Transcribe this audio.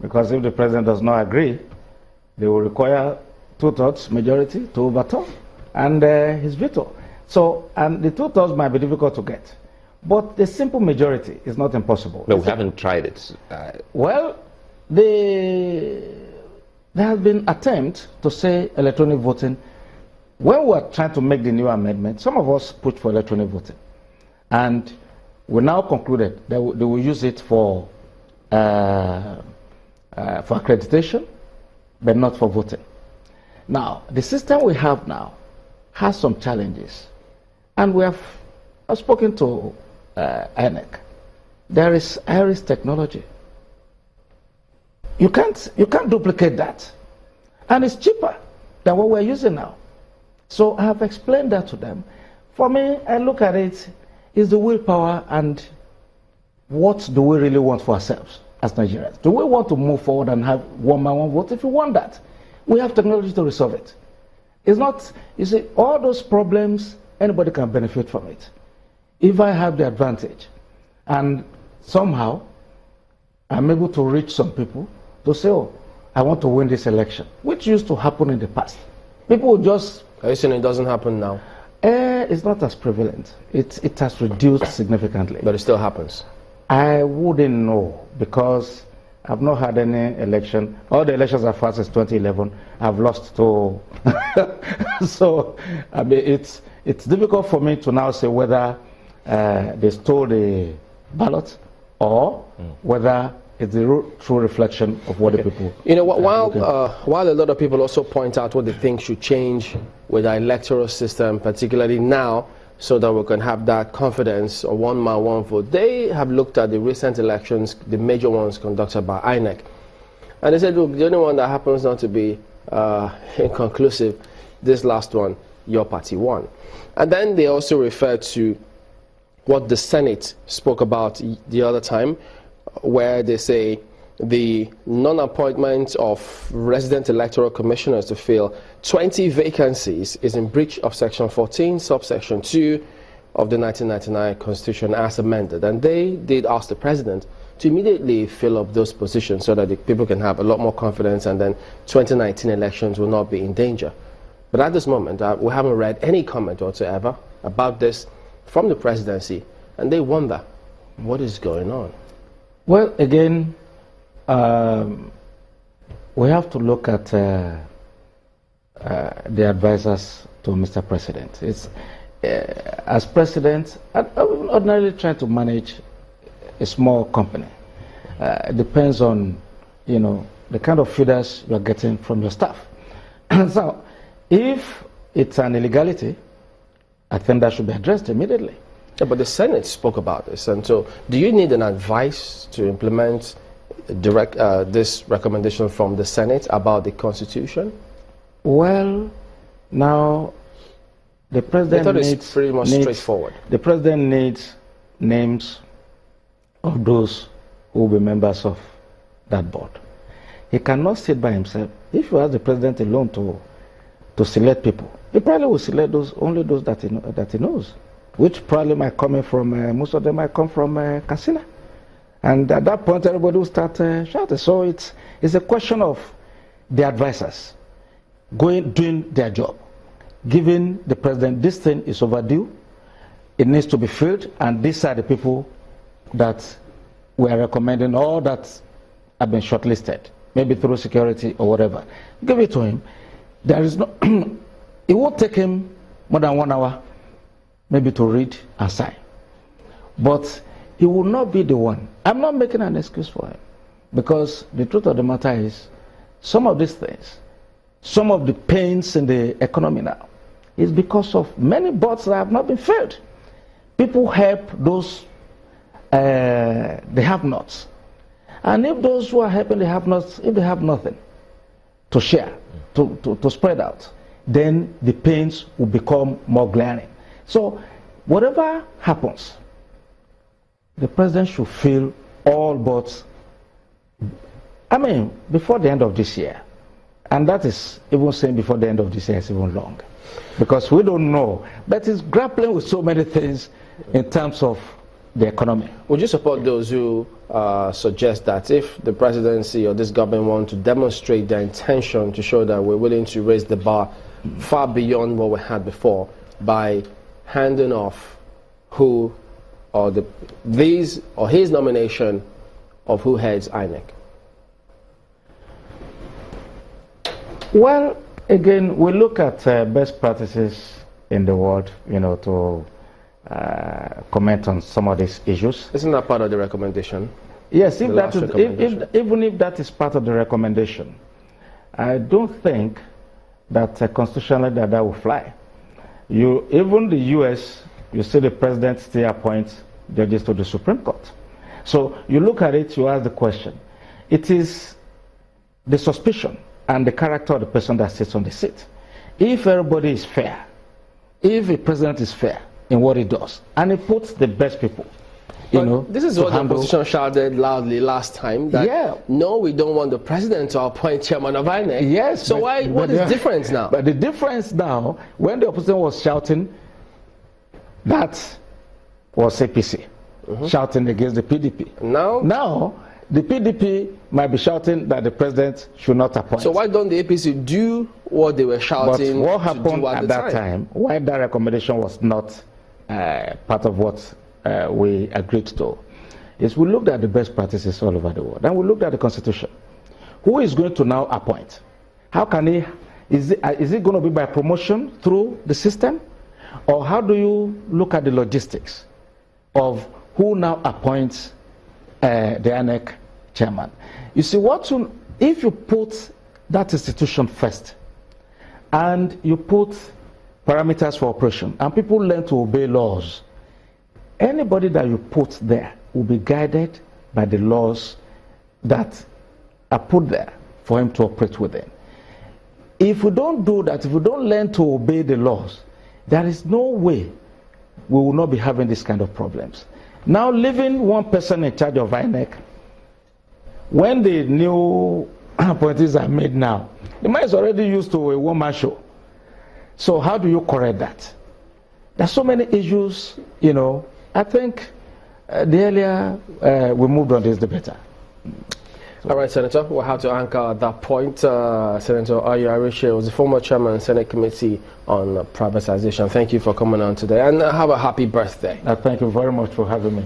Because if the president does not agree, they will require 2/3 majority to overturn and his veto. So, and the 2/3 might be difficult to get. But the simple majority is not impossible. No, we haven't tried it. Well, there has been attempt to say electronic voting. When we were trying to make the new amendment, some of us put for electronic voting. And we now concluded that they will use it for accreditation, but not for voting. Now, the system we have now has some challenges. And I've spoken to INEC. There is iris technology. You can't duplicate that. And it's cheaper than what we're using now. So I have explained that to them. For me, I look at it, is the willpower and what do we really want for ourselves as Nigerians? Do we want to move forward and have one-man-one vote? If we want that, we have technology to resolve it. It's not, you see, all those problems, anybody can benefit from it. If I have the advantage and somehow I'm able to reach some people to say, oh, I want to win this election, which used to happen in the past. People would just... Are you saying it doesn't happen now? It's not as prevalent. It has reduced significantly. But it still happens? I wouldn't know because I've not had any election. All the elections I've had since 2011, I've lost to... So, I mean, it's difficult for me to now say whether they stole the ballot or whether it's the true reflection of what the people... You know, while a lot of people also point out what they think should change with our electoral system, particularly now, so that we can have that confidence of one man, one vote, they have looked at the recent elections, the major ones conducted by INEC. And they said, look, the only one that happens not to be inconclusive, this last one, your party won. And then they also referred to what the Senate spoke about the other time, where they say the non-appointment of resident electoral commissioners to fill 20 vacancies is in breach of Section 14, subsection 2 of the 1999 Constitution as amended. And they did ask the president to immediately fill up those positions so that the people can have a lot more confidence and then 2019 elections will not be in danger. But at this moment, we haven't read any comment whatsoever about this from the presidency, and they wonder what is going on. Well, again, we have to look at the advisors to Mr. President. It's, as president, I'm ordinarily trying to manage a small company. It depends on, you know, the kind of feeders you're getting from your staff. So, if it's an illegality, I think that should be addressed immediately. Yeah, but the Senate spoke about this, and so do you need an advice to implement this recommendation from the Senate about the Constitution? Well, now the president it's pretty much straightforward. The president needs names of those who will be members of that board. He cannot sit by himself. If you ask the president alone to select people, he probably will select only those that he knows, which probably might come from, most of them might come from Katsina. And at that point, everybody will start shouting. So it's a question of the advisors doing their job, giving the president, this thing is overdue, it needs to be filled, and these are the people that we are recommending or that have been shortlisted, maybe through security or whatever. Give it to him. There is no, it won't take him more than 1 hour maybe to read and sign. But he will not be the one. I'm not making an excuse for him, because the truth of the matter is some of these things, some of the pains in the economy now is because of many boards that have not been filled. People help those they have nots. And if those who are helping the have nots, if they have nothing to share, to spread out, then the pains will become more glaring. So whatever happens, the president should fill all boards, I mean, before the end of this year. And that is, even saying before the end of this year is even long. Because we don't know. But it's grappling with so many things in terms of the economy. Would you support those who suggest that if the presidency or this government want to demonstrate their intention to show that we're willing to raise the bar far beyond what we had before by handing off who or his nomination of who heads INEC? Well, again, we look at best practices in the world, to comment on some of these issues. Isn't that part of the recommendation? Yes, even if that is part of the recommendation, I don't think that constitutionally that will fly. Even the U.S., you see the president still appoints judges to the Supreme Court. So you look at it, you ask the question. It is the suspicion and the character of the person that sits on the seat. If everybody is fair, if the president is fair in what he does, and he puts the best people, this is what the opposition shouted loudly last time, that no, we don't want the president to appoint chairman of INEC. Yes. So what is the difference now? But the difference now, when the opposition was shouting, that was APC, shouting against the PDP. Now, the PDP might be shouting that the president should not appoint. So why don't the APC do what they were shouting? But what happened at that time, why that recommendation was not part of what we agreed to, is we looked at the best practices all over the world, and we looked at the Constitution. Who is going to now appoint? How can he? Is it going to be by promotion through the system, or how do you look at the logistics of who now appoints the INEC chairman? You see, if you put that institution first, and you put parameters for operation, and people learn to obey laws, anybody that you put there will be guided by the laws that are put there for him to operate within. If we don't do that, if we don't learn to obey the laws, there is no way we will not be having this kind of problems. Now, leaving one person in charge of INEC, when the new appointees are made now, the man is already used to a one-man show. So how do you correct that? There's so many issues, I think the earlier we moved on this, the better. All right, Senator, we'll have to anchor at that point. Senator Ayo Arishe was the former chairman of the Senate Committee on Privatization. Thank you for coming on today, and have a happy birthday. Thank you very much for having me.